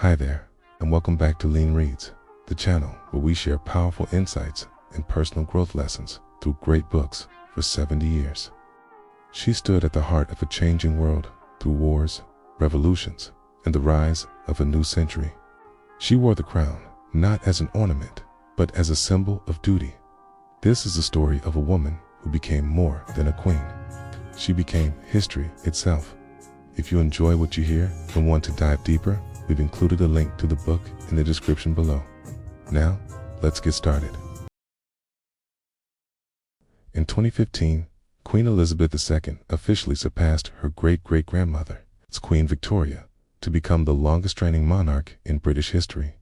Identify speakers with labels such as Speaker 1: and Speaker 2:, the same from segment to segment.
Speaker 1: Hi there, and welcome back to LeanReads, the channel where we share powerful insights and personal growth lessons through great books for 70 years. She stood at the heart of a changing world through wars, revolutions, and the rise of a new century. She wore the crown not as an ornament, but as a symbol of duty. This is the story of a woman who became more than a queen. She became history itself. If you enjoy what you hear and want to dive deeper, we've included a link to the book in the description below. Now, let's get started. In 2015, Queen Elizabeth II officially surpassed her great-great-grandmother, Queen Victoria, to become the longest-reigning monarch in British history,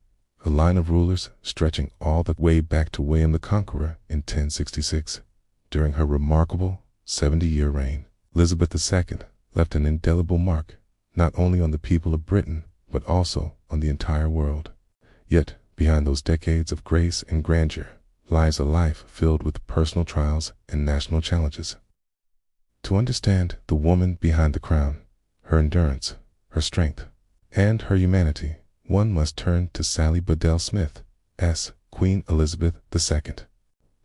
Speaker 1: a line of rulers stretching all the way back to William the Conqueror in 1066. During her remarkable 70-year reign, Elizabeth II left an indelible mark not only on the people of Britain, but also on the entire world. Yet, behind those decades of grace and grandeur, lies a life filled with personal trials and national challenges. To understand the woman behind the crown, her endurance, her strength, and her humanity, one must turn to Sally Bedell Smith as Queen Elizabeth II.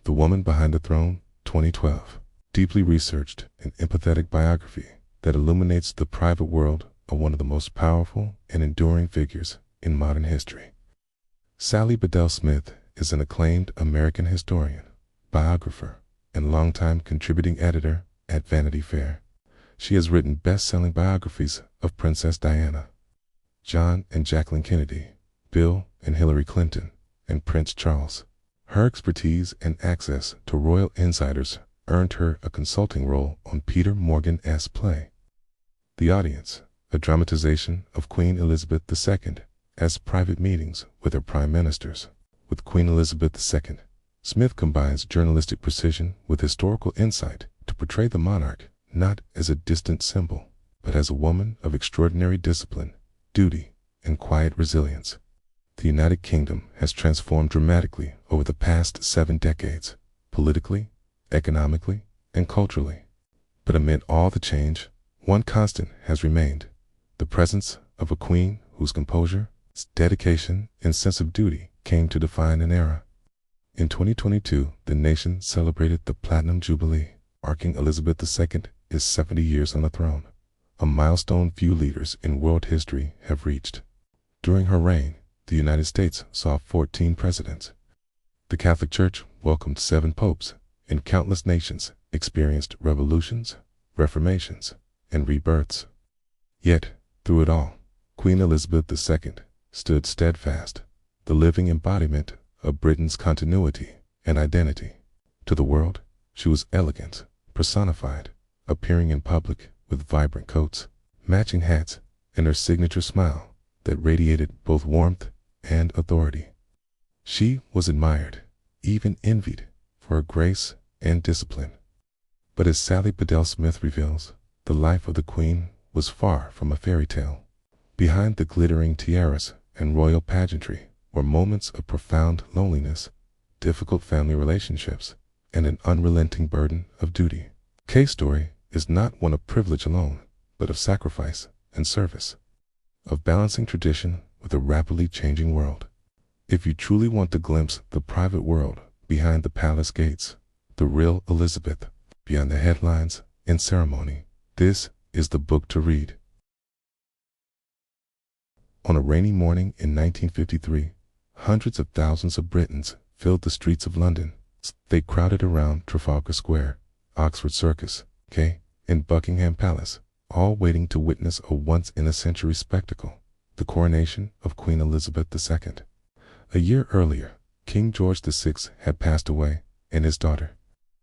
Speaker 1: The Woman Behind the Throne, 2012. Deeply researched and empathetic biography that illuminates the private world of one of the most powerful and enduring figures in modern history. Sally Bedell Smith is an acclaimed American historian, biographer, and longtime contributing editor at Vanity Fair. She has written best-selling biographies of Princess Diana, John and Jacqueline Kennedy, Bill and Hillary Clinton, and Prince Charles. Her expertise and access to royal insiders earned her a consulting role on Peter Morgan's play, The Audience, a dramatization of Queen Elizabeth II as private meetings with her prime ministers. With Queen Elizabeth II, Smith combines journalistic precision with historical insight to portray the monarch not as a distant symbol, but as a woman of extraordinary discipline, duty, and quiet resilience. The United Kingdom has transformed dramatically over the past 7 decades, politically, economically, and culturally. But amid all the change, one constant has remained: the presence of a queen whose composure, dedication, and sense of duty came to define an era. In 2022, the nation celebrated the Platinum Jubilee, marking Elizabeth II's 70 years on the throne, a milestone few leaders in world history have reached. During her reign, the United States saw 14 presidents. The Catholic Church welcomed 7 popes, and countless nations experienced revolutions, reformations, and rebirths. Yet, through it all, Queen Elizabeth II stood steadfast, the living embodiment of Britain's continuity and identity. To the world, she was elegant, personified, appearing in public with vibrant coats, matching hats, and her signature smile that radiated both warmth and authority. She was admired, even envied, for her grace and discipline. But as Sally Bedell Smith reveals, the life of the Queen was far from a fairy tale. Behind the glittering tiaras and royal pageantry were moments of profound loneliness, difficult family relationships, and an unrelenting burden of duty. Kay's story is not one of privilege alone, but of sacrifice and service, of balancing tradition with a rapidly changing world. If you truly want to glimpse the private world behind the palace gates, the real Elizabeth, beyond the headlines and ceremony, this is the book to read. On a rainy morning in 1953, hundreds of thousands of Britons filled the streets of London. They crowded around Trafalgar Square, Oxford Circus, and Buckingham Palace, all waiting to witness a once-in-a-century spectacle, the coronation of Queen Elizabeth II. A year earlier, King George VI had passed away, and his daughter,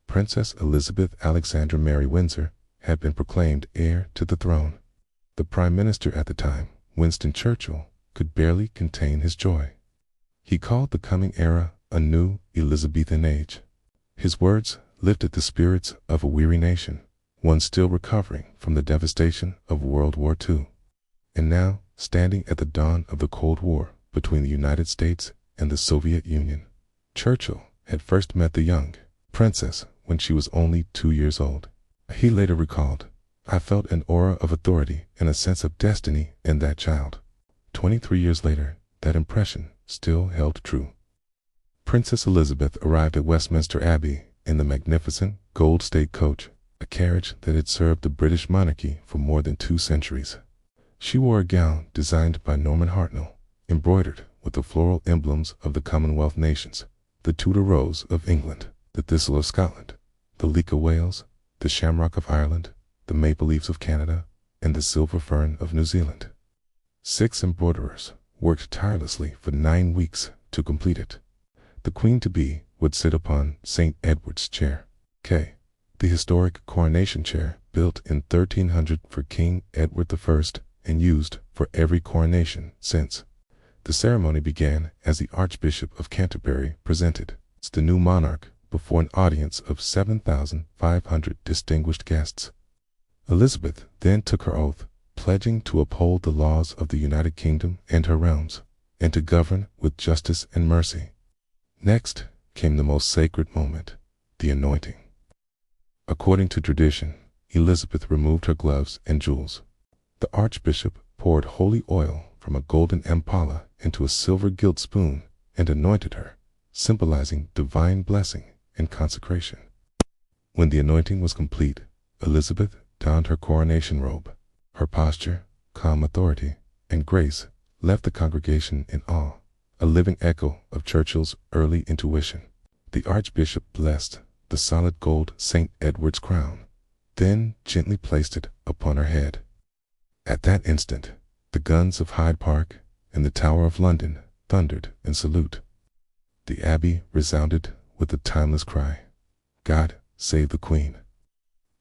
Speaker 1: Princess Elizabeth Alexandra Mary Windsor, had been proclaimed heir to the throne. The Prime Minister at the time, Winston Churchill, could barely contain his joy. He called the coming era a new Elizabethan age. His words lifted the spirits of a weary nation, one still recovering from the devastation of World War II. And now, standing at the dawn of the Cold War between the United States and the Soviet Union, Churchill had first met the young princess when she was only 2 years old. He later recalled, "I felt an aura of authority and a sense of destiny in that child." 23 years later, that impression still held true. Princess Elizabeth arrived at Westminster Abbey in the magnificent gold state coach, a carriage that had served the British monarchy for more than 2 centuries. She wore a gown designed by Norman Hartnell, embroidered with the floral emblems of the Commonwealth nations, the Tudor rose of England, the thistle of Scotland, the leek of Wales, the shamrock of Ireland, the maple leaves of Canada, and the silver fern of New Zealand. 6 embroiderers worked tirelessly for 9 weeks to complete it. The Queen-to-be would sit upon St. Edward's chair, K, the historic coronation chair built in 1300 for King Edward I and used for every coronation since. The ceremony began as the Archbishop of Canterbury presented the new monarch before an audience of 7,500 distinguished guests. Elizabeth then took her oath, pledging to uphold the laws of the United Kingdom and her realms, and to govern with justice and mercy. Next came the most sacred moment, the anointing. According to tradition, Elizabeth removed her gloves and jewels. The Archbishop poured holy oil from a golden ampala into a silver gilt spoon and anointed her, symbolizing divine blessing and consecration. When the anointing was complete, Elizabeth donned her coronation robe. Her posture, calm authority, and grace left the congregation in awe, a living echo of Churchill's early intuition. The Archbishop blessed the solid gold St. Edward's crown, then gently placed it upon her head. At that instant, the guns of Hyde Park and the Tower of London thundered in salute. The Abbey resounded with the timeless cry, "God save the Queen."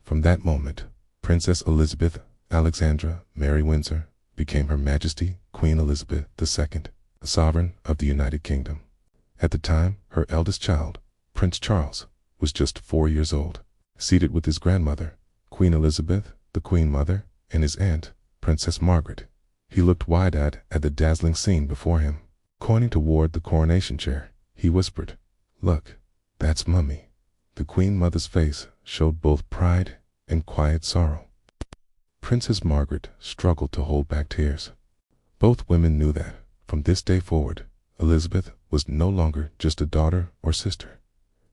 Speaker 1: From that moment, Princess Elizabeth Alexandra Mary Windsor became Her Majesty Queen Elizabeth II, the sovereign of the United Kingdom. At the time, her eldest child, Prince Charles, was just 4 years old. Seated with his grandmother, Queen Elizabeth, the Queen Mother, and his aunt, Princess Margaret, he looked wide-eyed at the dazzling scene before him. Pointing toward the coronation chair, he whispered, "Look, that's Mummy." The Queen Mother's face showed both pride and quiet sorrow. Princess Margaret struggled to hold back tears. Both women knew that, from this day forward, Elizabeth was no longer just a daughter or sister.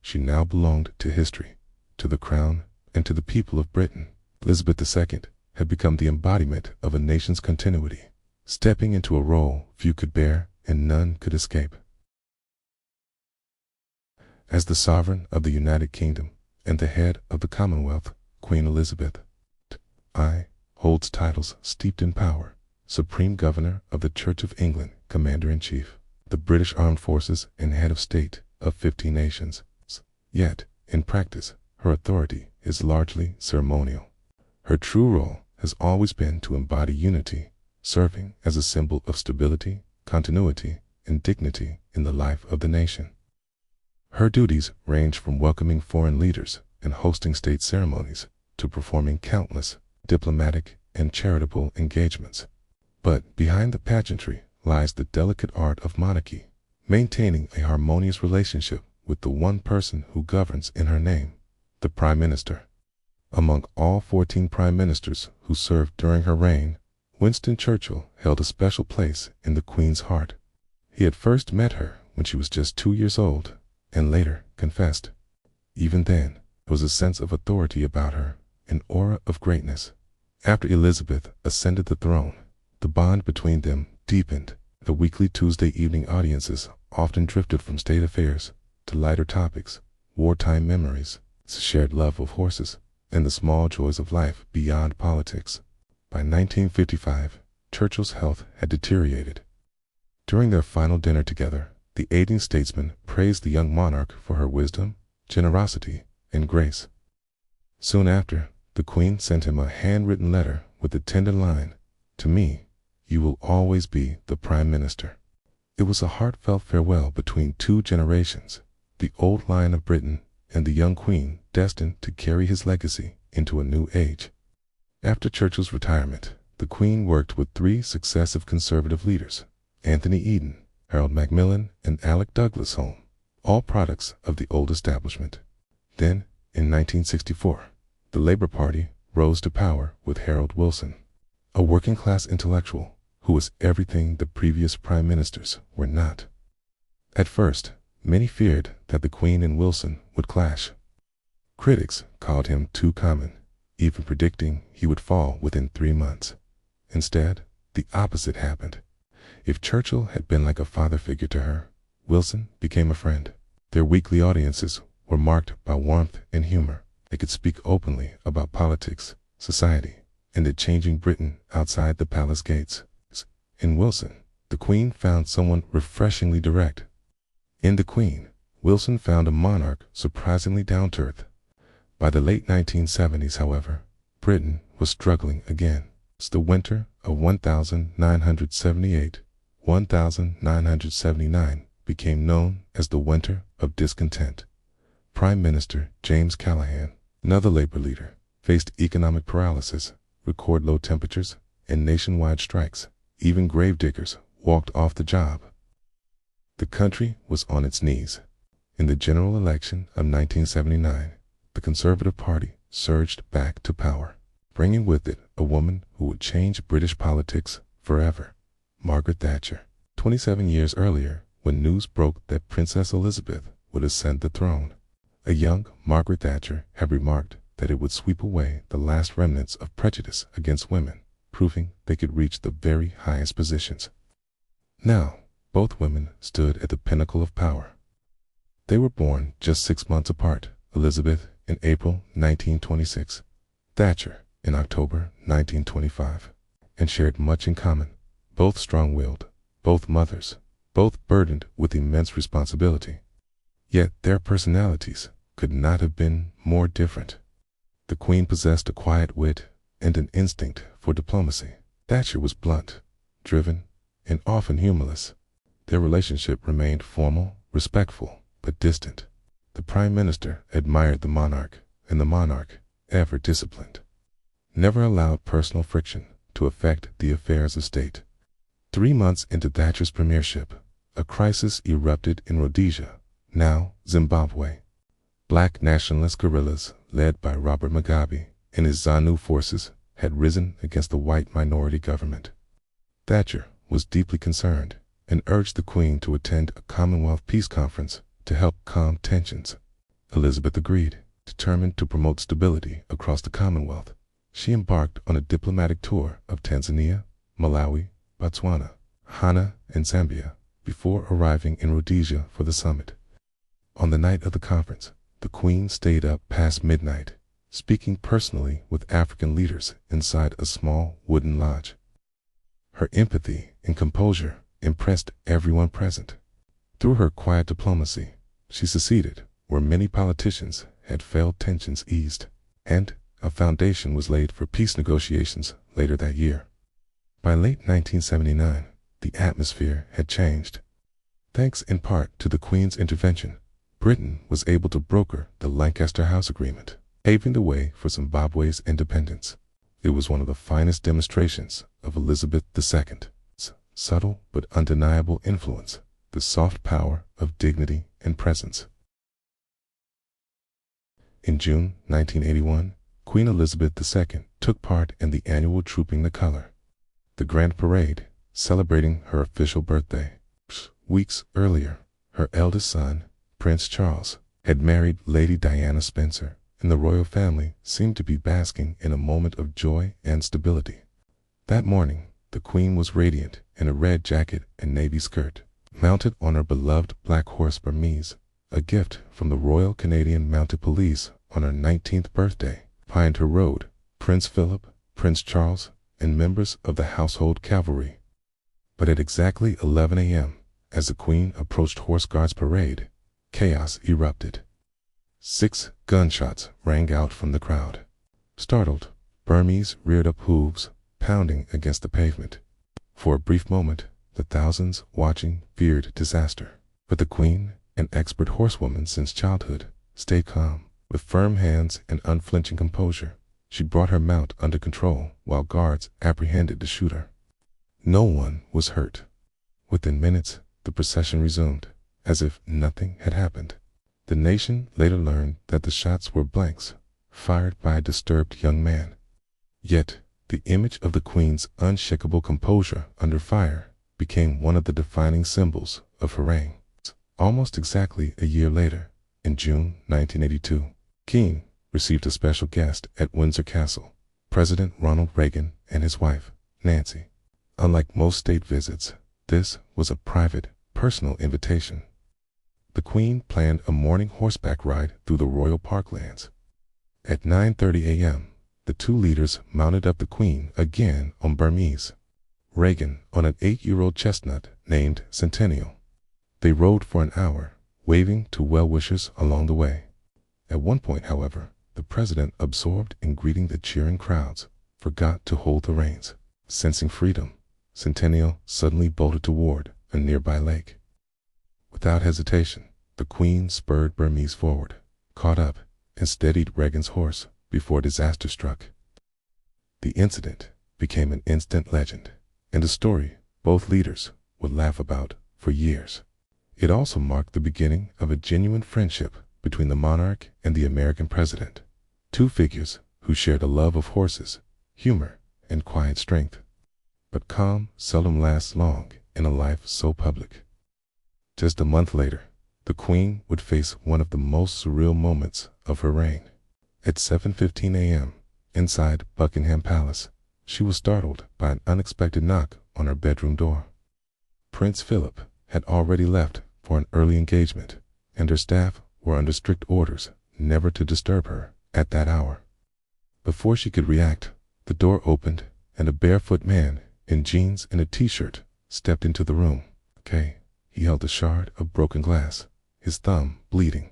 Speaker 1: She now belonged to history, to the crown, and to the people of Britain. Elizabeth II had become the embodiment of a nation's continuity, stepping into a role few could bear and none could escape. As the sovereign of the United Kingdom and the head of the Commonwealth, Queen Elizabeth I holds titles steeped in power: Supreme Governor of the Church of England, Commander-in-Chief, the British Armed Forces, and Head of State of 50 nations. Yet, in practice, her authority is largely ceremonial. Her true role has always been to embody unity, serving as a symbol of stability, continuity, and dignity in the life of the nation. Her duties range from welcoming foreign leaders and hosting state ceremonies to performing countless diplomatic and charitable engagements. But behind the pageantry lies the delicate art of monarchy, maintaining a harmonious relationship with the one person who governs in her name, the Prime Minister. Among all 14 Prime Ministers who served during her reign, Winston Churchill held a special place in the Queen's heart. He had first met her when she was just 2 years old, and later confessed. Even then, there was a sense of authority about her, an aura of greatness. After Elizabeth ascended the throne, the bond between them deepened. The weekly Tuesday evening audiences often drifted from state affairs to lighter topics, wartime memories, shared love of horses, and the small joys of life beyond politics. By 1955, Churchill's health had deteriorated. During their final dinner together, the aging statesman praised the young monarch for her wisdom, generosity, and grace. Soon after, the Queen sent him a handwritten letter with the tender line, "To me, you will always be the Prime Minister." It was a heartfelt farewell between 2 generations, the old Lion of Britain and the young Queen destined to carry his legacy into a new age. After Churchill's retirement, the Queen worked with 3 successive conservative leaders, Anthony Eden, Harold Macmillan, and Alec Douglas Home, all products of the old establishment. Then, in 1964, the Labour Party rose to power with Harold Wilson, a working-class intellectual who who was everything the previous prime ministers were not. At first, many feared that the Queen and Wilson would clash. Critics called him too common, even predicting he would fall within 3 months. Instead, the opposite happened. If Churchill had been like a father figure to her, Wilson became a friend. Their weekly audiences were marked by warmth and humor. They could speak openly about politics, society, and the changing Britain outside the palace gates. In Wilson, the Queen found someone refreshingly direct. In the Queen, Wilson found a monarch surprisingly down-to-earth. By the late 1970s, however, Britain was struggling again. The winter of 1978-1979 became known as the Winter of Discontent. Prime Minister James Callaghan, another labor leader, faced economic paralysis, record low temperatures, and nationwide strikes. Even gravediggers walked off the job. The country was on its knees. In the general election of 1979, the Conservative Party surged back to power, bringing with it a woman who would change British politics forever, Margaret Thatcher. 27 years earlier, when news broke that Princess Elizabeth would ascend the throne, a young Margaret Thatcher had remarked that it would sweep away the last remnants of prejudice against women, proving they could reach the very highest positions. Now, both women stood at the pinnacle of power. They were born just 6 months apart, Elizabeth in April 1926, Thatcher in October 1925, and shared much in common. Both strong-willed, both mothers, both burdened with immense responsibility. Yet their personalities could not have been more different. The Queen possessed a quiet wit and an instinct for diplomacy. Thatcher was blunt, driven, and often humorless. Their relationship remained formal, respectful, but distant. The Prime Minister admired the monarch, and the monarch, ever disciplined, never allowed personal friction to affect the affairs of state. 3 months into Thatcher's premiership, a crisis erupted in Rhodesia, now Zimbabwe. Black nationalist guerrillas, led by Robert Mugabe and his ZANU forces, had risen against the white minority government. Thatcher was deeply concerned and urged the Queen to attend a Commonwealth peace conference to help calm tensions. Elizabeth agreed, determined to promote stability across the Commonwealth. She embarked on a diplomatic tour of Tanzania, Malawi, Botswana, Ghana, and Zambia before arriving in Rhodesia for the summit. On the night of the conference, the Queen stayed up past midnight, speaking personally with African leaders inside a small wooden lodge. Her empathy and composure impressed everyone present. Through her quiet diplomacy, she succeeded where many politicians had failed. Tensions eased, and a foundation was laid for peace negotiations later that year. By late 1979, the atmosphere had changed. Thanks in part to the Queen's intervention, Britain was able to broker the Lancaster House Agreement, paving the way for Zimbabwe's independence. It was one of the finest demonstrations of Elizabeth II's subtle but undeniable influence, the soft power of dignity and presence. In June 1981, Queen Elizabeth II took part in the annual Trooping the Color, the grand parade celebrating her official birthday. Weeks earlier, her eldest son, Prince Charles, had married Lady Diana Spencer, and the royal family seemed to be basking in a moment of joy and stability. That morning, the Queen was radiant in a red jacket and navy skirt, mounted on her beloved black horse Burmese, a gift from the Royal Canadian Mounted Police on her 19th birthday. Behind her rode Prince Philip, Prince Charles, and members of the Household Cavalry. But at exactly 11 a.m., as the Queen approached Horse Guards Parade, chaos erupted. 6 gunshots rang out from the crowd. Startled, Burmese reared up hooves, pounding against the pavement. For a brief moment, the thousands watching feared disaster. But the Queen, an expert horsewoman since childhood, stayed calm. With firm hands and unflinching composure, she brought her mount under control while guards apprehended the shooter. No one was hurt. Within minutes, the procession resumed, as if nothing had happened. The nation later learned that the shots were blanks, fired by a disturbed young man. Yet, The image of the Queen's unshakable composure under fire became one of the defining symbols of her reign. Almost exactly a year later, in June 1982, King received a special guest at Windsor Castle, President Ronald Reagan and his wife, Nancy. Unlike most state visits, this was a private, personal invitation. The Queen planned a morning horseback ride through the royal parklands. At 9:30 a.m., the two leaders mounted up the Queen again on Burmese, Reagan on an 8-year-old chestnut named Centennial. They rode for an hour, waving to well-wishers along the way. At one point, however, the president, absorbed in greeting the cheering crowds, forgot to hold the reins. Sensing freedom, Centennial suddenly bolted toward a nearby lake. Without hesitation, the Queen spurred Burmese forward, caught up, and steadied Reagan's horse before disaster struck. The incident became an instant legend, and a story both leaders would laugh about for years. It also marked the beginning of a genuine friendship between the monarch and the American president, two figures who shared a love of horses, humor, and quiet strength. But calm seldom lasts long in a life so public. Just a month later, the Queen would face one of the most surreal moments of her reign. At 7:15 a.m., inside Buckingham Palace, she was startled by an unexpected knock on her bedroom door. Prince Philip had already left for an early engagement, and her staff were under strict orders never to disturb her at that hour. Before she could react, the door opened and a barefoot man in jeans and a t-shirt stepped into the room. He held a shard of broken glass, his thumb bleeding.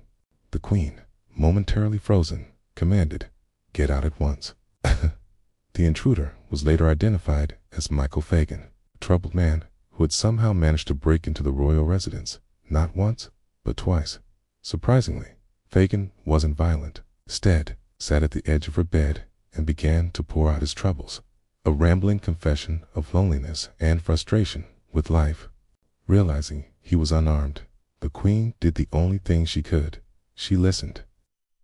Speaker 1: The Queen, momentarily frozen, commanded, "Get out at once." The intruder was later identified as Michael Fagan, a troubled man who had somehow managed to break into the royal residence, not once, but twice. Surprisingly, Fagan wasn't violent. Instead, sat at the edge of her bed and began to pour out his troubles, a rambling confession of loneliness and frustration with life. Realizing he was unarmed, the Queen did the only thing she could. She listened.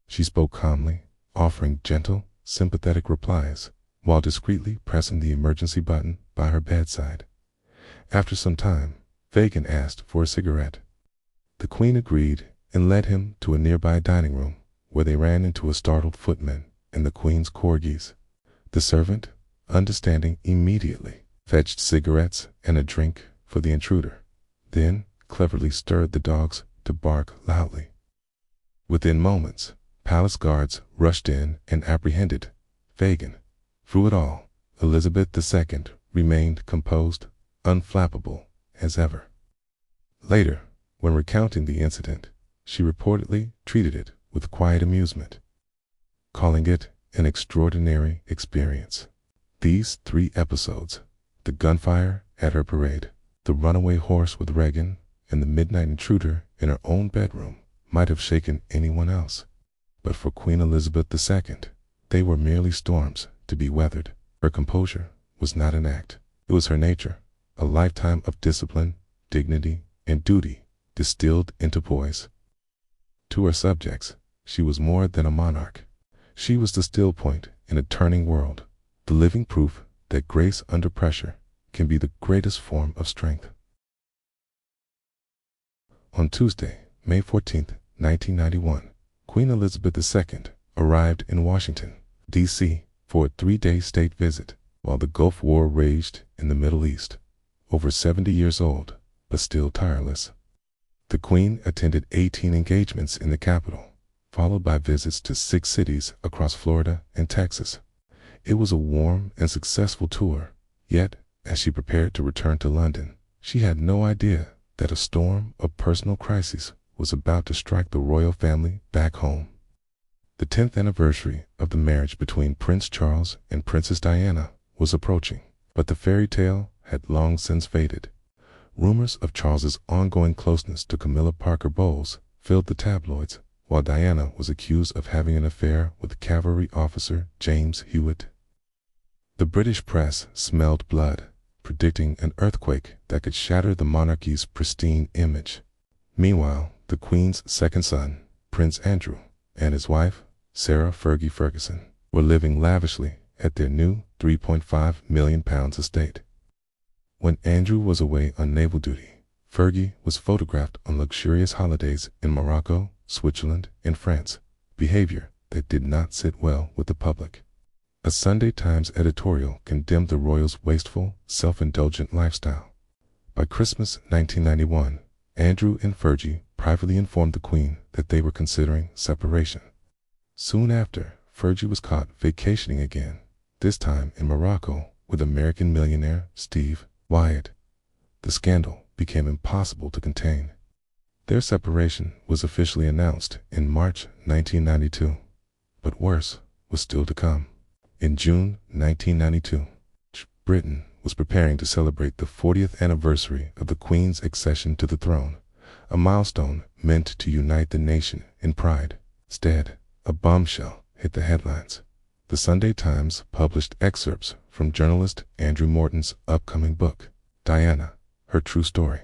Speaker 1: She spoke calmly, offering gentle, sympathetic replies, while discreetly pressing the emergency button by her bedside. After some time, Fagan asked for a cigarette. The Queen agreed and led him to a nearby dining room, where they ran into a startled footman and the Queen's corgis. The servant, understanding immediately, fetched cigarettes and a drink for the intruder, then cleverly stirred the dogs to bark loudly. Within moments, palace guards rushed in and apprehended Fagan. Through it all, Elizabeth II remained composed, unflappable as ever. Later, when recounting the incident, she reportedly treated it with quiet amusement, calling it an extraordinary experience. These 3 episodes, the gunfire at her parade, the runaway horse with Reagan, and the midnight intruder in her own bedroom, might have shaken anyone else. But for Queen Elizabeth II, they were merely storms to be weathered. Her composure was not an act. It was her nature, a lifetime of discipline, dignity, and duty distilled into poise. To her subjects, she was more than a monarch. She was the still point in a turning world, the living proof that grace under pressure can be the greatest form of strength. On Tuesday, May 14, 1991, Queen Elizabeth II arrived in Washington, D.C. for a 3-day state visit while the Gulf War raged in the Middle East. Over 70 years old, but still tireless, the Queen attended 18 engagements in the capital, followed by visits to 6 cities across Florida and Texas. It was a warm and successful tour, yet, as she prepared to return to London, she had no idea that a storm of personal crises was about to strike the royal family back home. The 10th anniversary of the marriage between Prince Charles and Princess Diana was approaching, but the fairy tale had long since faded. Rumors of Charles's ongoing closeness to Camilla Parker Bowles filled the tabloids, while Diana was accused of having an affair with cavalry officer James Hewitt. The British press smelled blood, predicting an earthquake that could shatter the monarchy's pristine image. Meanwhile, the Queen's second son, Prince Andrew, and his wife, Sarah Fergie Ferguson, were living lavishly at their new £3.5 million estate. When Andrew was away on naval duty, Fergie was photographed on luxurious holidays in Morocco, Switzerland, and France, behavior that did not sit well with the public. A Sunday Times editorial condemned the royals' wasteful, self-indulgent lifestyle. By Christmas 1991, Andrew and Fergie privately informed the Queen that they were considering separation. Soon after, Fergie was caught vacationing again, this time in Morocco with American millionaire Steve Wyatt. The scandal became impossible to contain. Their separation was officially announced in March 1992, but worse was still to come. In June 1992, Britain was preparing to celebrate the 40th anniversary of the Queen's accession to the throne, a milestone meant to unite the nation in pride. Instead, a bombshell hit the headlines. The Sunday Times published excerpts from journalist Andrew Morton's upcoming book, Diana, Her True Story.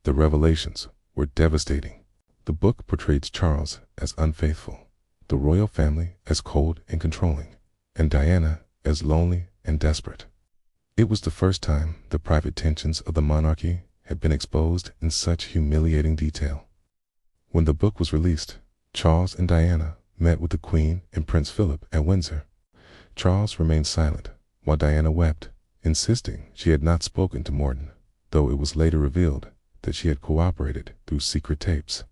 Speaker 1: The revelations were devastating. The book portrayed Charles as unfaithful, the royal family as cold and controlling, and Diana as lonely and desperate. It was the first time the private tensions of the monarchy had been exposed in such humiliating detail. When the book was released, Charles and Diana met with the Queen and Prince Philip at Windsor. Charles remained silent, while Diana wept, insisting she had not spoken to Morton, though it was later revealed that she had cooperated through secret tapes.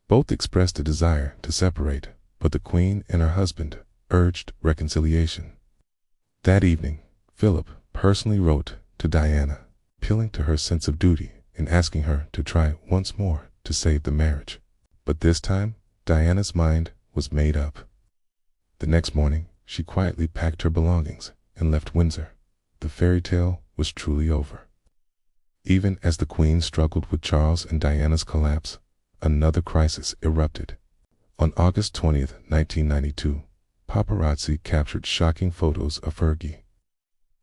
Speaker 1: Both expressed a desire to separate, but the Queen and her husband urged reconciliation. That evening, Philip personally wrote to Diana, appealing to her sense of duty and asking her to try once more to save the marriage. But this time, Diana's mind was made up. The next morning, she quietly packed her belongings and left Windsor. The fairy tale was truly over. Even as the Queen struggled with Charles and Diana's collapse, another crisis erupted. On August 20th, 1992, paparazzi captured shocking photos of Fergie,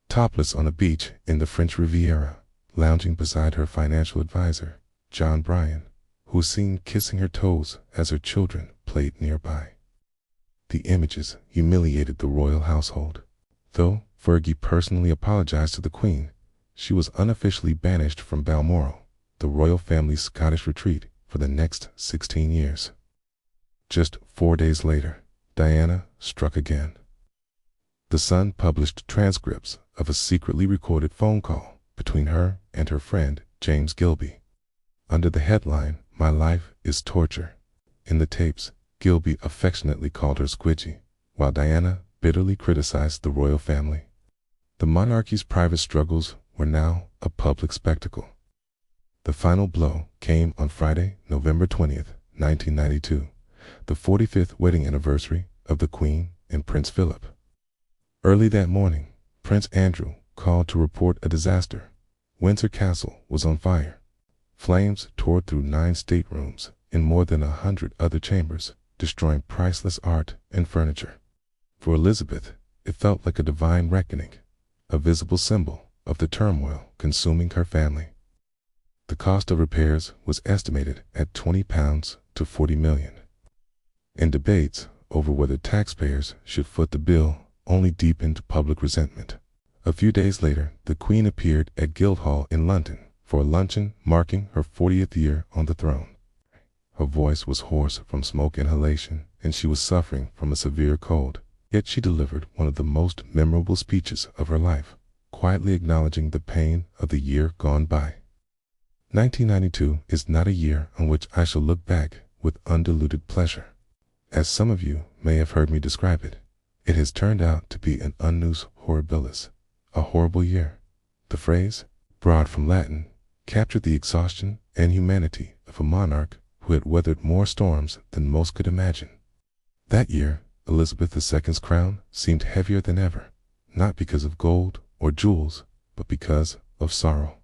Speaker 1: topless on a beach in the French Riviera, lounging beside her financial advisor, John Bryan, who was seen kissing her toes as her children played nearby. The images humiliated the royal household. Though Fergie personally apologized to the Queen, she was unofficially banished from Balmoral, the royal family's Scottish retreat, for the next 16 years. Just 4 days later, Diana struck again. The Sun published transcripts of a secretly recorded phone call between her and her friend James Gilby. Under the headline, "My Life is Torture," in the tapes, Gilby affectionately called her Squidgy, while Diana bitterly criticized the royal family. The monarchy's private struggles were now a public spectacle. The final blow came on Friday, November 20th, 1992, the 45th wedding anniversary of the Queen and Prince Philip. Early that morning, Prince Andrew called to report a disaster. Windsor Castle was on fire. Flames tore through 9 staterooms and more than 100 other chambers, destroying priceless art and furniture. For Elizabeth, it felt like a divine reckoning, a visible symbol of the turmoil consuming her family. The cost of repairs was estimated at £20 to £40 million. And debates over whether taxpayers should foot the bill only deepened public resentment. A few days later, the Queen appeared at Guildhall in London for a luncheon marking her 40th year on the throne. Her voice was hoarse from smoke inhalation, and she was suffering from a severe cold. Yet she delivered one of the most memorable speeches of her life, quietly acknowledging the pain of the year gone by. 1992 is not a year on which I shall look back with undiluted pleasure. As some of you may have heard me describe it, it has turned out to be an annus horribilis, a horrible year. The phrase, borrowed from Latin, captured the exhaustion and humanity of a monarch who had weathered more storms than most could imagine. That year, Elizabeth II's crown seemed heavier than ever, not because of gold or jewels, but because of sorrow.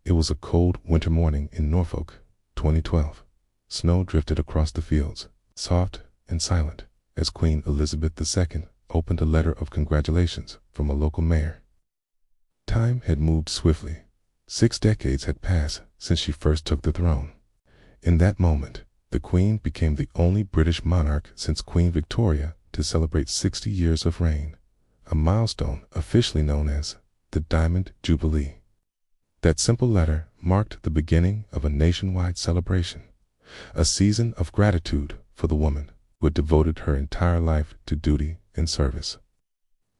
Speaker 1: It was a cold winter morning in Norfolk, 2012. Snow drifted across the fields, soft and silent, as Queen Elizabeth II opened a letter of congratulations from a local mayor. Time had moved swiftly. 6 decades had passed since she first took the throne. In that moment, the Queen became the only British monarch since Queen Victoria to celebrate 60 years of reign, a milestone officially known as the Diamond Jubilee. That simple letter marked the beginning of a nationwide celebration, a season of gratitude for the woman who had devoted her entire life to duty and service.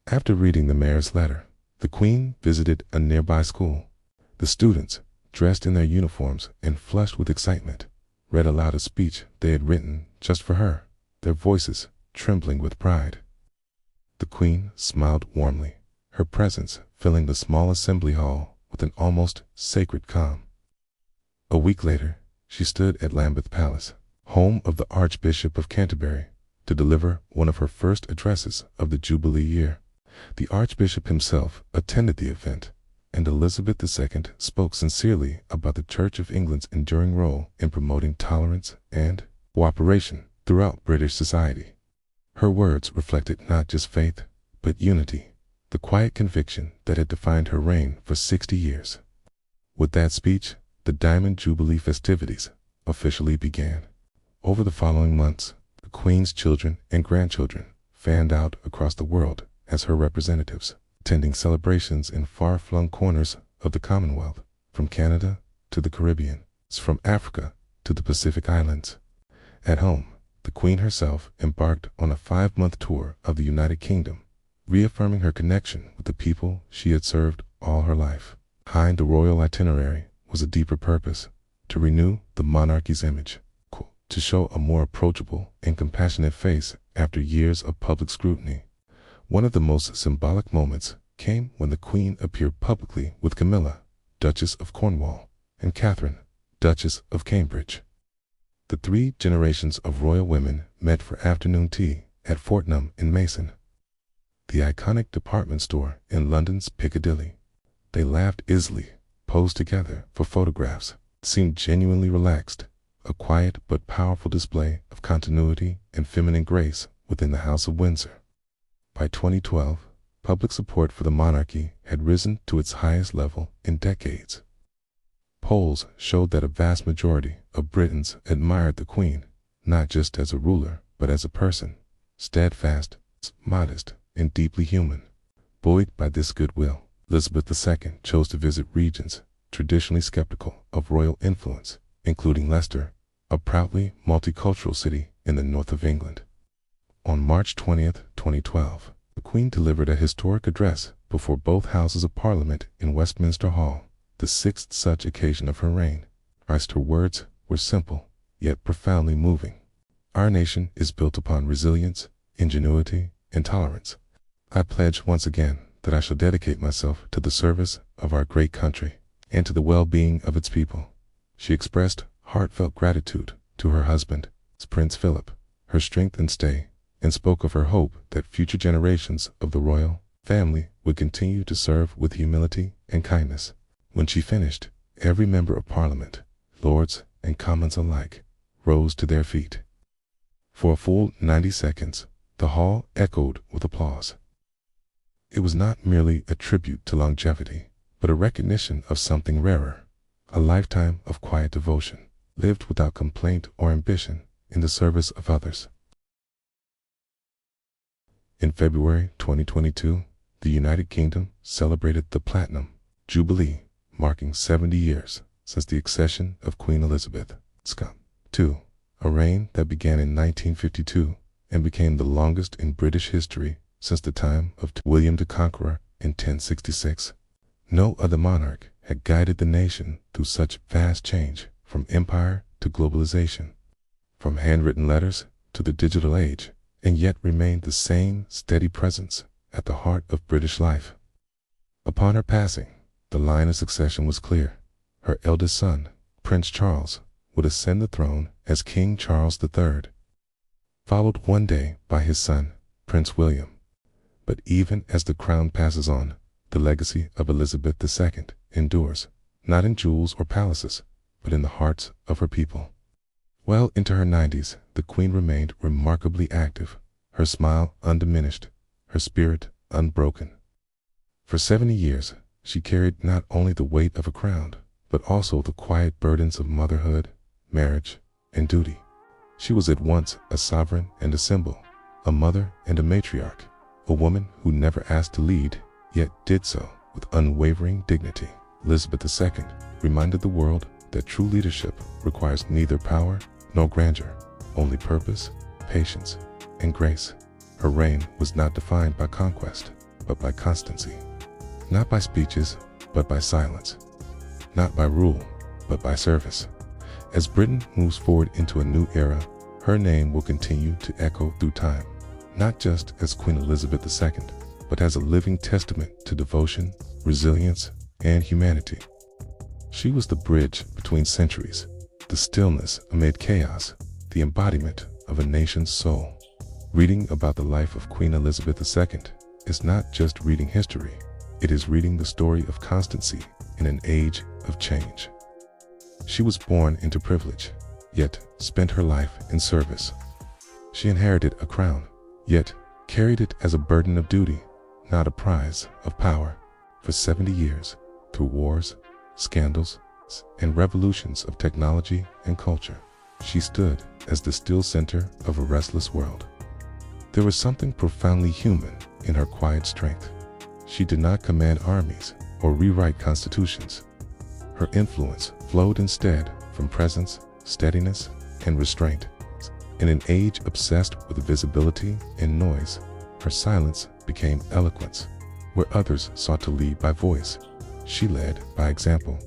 Speaker 1: After reading the mayor's letter, the Queen visited a nearby school. The students, dressed in their uniforms and flushed with excitement, read aloud a speech they had written just for her, their voices trembling with pride. The Queen smiled warmly, her presence filling the small assembly hall with an almost sacred calm. A week later, she stood at Lambeth Palace, home of the Archbishop of Canterbury, to deliver one of her first addresses of the Jubilee year. The Archbishop himself attended the event, and Elizabeth II spoke sincerely about the Church of England's enduring role in promoting tolerance and cooperation throughout British society. Her words reflected not just faith, but unity, the quiet conviction that had defined her reign for 60 years. With that speech, the Diamond Jubilee festivities officially began. Over the following months, the Queen's children and grandchildren fanned out across the world as her representatives, attending celebrations in far-flung corners of the Commonwealth, from Canada to the Caribbean, from Africa to the Pacific Islands. At home, the Queen herself embarked on a 5-month tour of the United Kingdom, reaffirming her connection with the people she had served all her life. Behind the royal itinerary was a deeper purpose: to renew the monarchy's image, to show a more approachable and compassionate face after years of public scrutiny. One of the most symbolic moments came when the Queen appeared publicly with Camilla, Duchess of Cornwall, and Catherine, Duchess of Cambridge. The 3 generations of royal women met for afternoon tea at Fortnum and Mason, the iconic department store in London's Piccadilly. They laughed easily, posed together for photographs, seemed genuinely relaxed, a quiet but powerful display of continuity and feminine grace within the House of Windsor. By 2012, public support for the monarchy had risen to its highest level in decades. Polls showed that a vast majority of Britons admired the Queen, not just as a ruler, but as a person, steadfast, modest, and deeply human. Buoyed by this goodwill, Elizabeth II chose to visit regions traditionally skeptical of royal influence, including Leicester, a proudly multicultural city in the north of England. On March 20, 2012, the Queen delivered a historic address before both Houses of Parliament in Westminster Hall, the 6th such occasion of her reign. Her words were simple, yet profoundly moving. Our nation is built upon resilience, ingenuity, and tolerance. I pledge once again that I shall dedicate myself to the service of our great country and to the well-being of its people. She expressed heartfelt gratitude to her husband, Prince Philip, her strength and stay, and spoke of her hope that future generations of the royal family would continue to serve with humility and kindness. When she finished, every member of Parliament, Lords and Commons alike, rose to their feet. For a full 90 seconds, the hall echoed with applause. It was not merely a tribute to longevity, but a recognition of something rarer, a lifetime of quiet devotion, lived without complaint or ambition in the service of others. In February 2022, the United Kingdom celebrated the Platinum Jubilee, marking 70 years since the accession of Queen Elizabeth II, a reign that began in 1952 and became the longest in British history since the time of William the Conqueror in 1066. No other monarch had guided the nation through such vast change, from empire to globalization, from handwritten letters to the digital age, and yet remained the same steady presence at the heart of British life. Upon her passing, the line of succession was clear. Her eldest son, Prince Charles, would ascend the throne as King Charles III, followed one day by his son, Prince William. But even as the crown passes on, the legacy of Elizabeth II endures, not in jewels or palaces, but in the hearts of her people. Well into her 90s, the Queen remained remarkably active, her smile undiminished, her spirit unbroken. For 70 years, she carried not only the weight of a crown, but also the quiet burdens of motherhood, marriage, and duty. She was at once a sovereign and a symbol, a mother and a matriarch, a woman who never asked to lead, yet did so with unwavering dignity. Elizabeth II reminded the world that true leadership requires neither power nor grandeur, only purpose, patience, and grace. Her reign was not defined by conquest, but by constancy. Not by speeches, but by silence. Not by rule, but by service. As Britain moves forward into a new era, her name will continue to echo through time, not just as Queen Elizabeth II, but as a living testament to devotion, resilience, and humanity. She was the bridge between centuries, the stillness amid chaos, the embodiment of a nation's soul. Reading about the life of Queen Elizabeth II is not just reading history, it is reading the story of constancy in an age of change. She was born into privilege, yet spent her life in service. She inherited a crown, yet carried it as a burden of duty, not a prize of power. For 70 years, through wars, scandals, and revolutions of technology and culture, she stood as the still center of a restless world. There was something profoundly human in her quiet strength. She did not command armies or rewrite constitutions. Her influence flowed instead from presence, steadiness, and restraint. In an age obsessed with visibility and noise, her silence became eloquence. Where others sought to lead by voice, she led by example.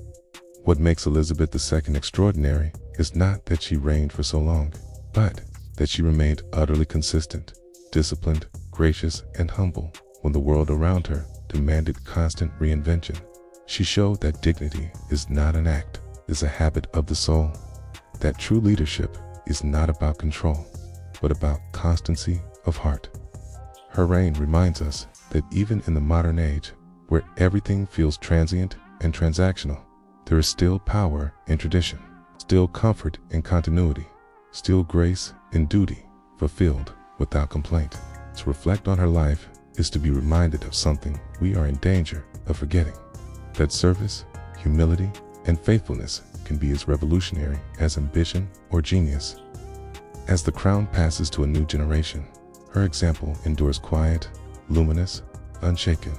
Speaker 1: What makes Elizabeth II extraordinary is not that she reigned for so long, but that she remained utterly consistent, disciplined, gracious, and humble when the world around her demanded constant reinvention. She showed that dignity is not an act, it is a habit of the soul. That true leadership is not about control, but about constancy of heart. Her reign reminds us that even in the modern age, where everything feels transient and transactional, there is still power in tradition, still comfort in continuity, still grace in duty, fulfilled without complaint. To reflect on her life is to be reminded of something we are in danger of forgetting, that service, humility, and faithfulness can be as revolutionary as ambition or genius. As the crown passes to a new generation, her example endures quiet, luminous, unshaken.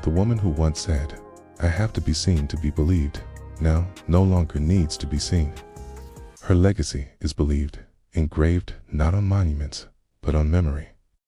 Speaker 1: The woman who once said, "I have to be seen to be believed," now no longer needs to be seen. Her legacy is believed, engraved not on monuments, but on memory.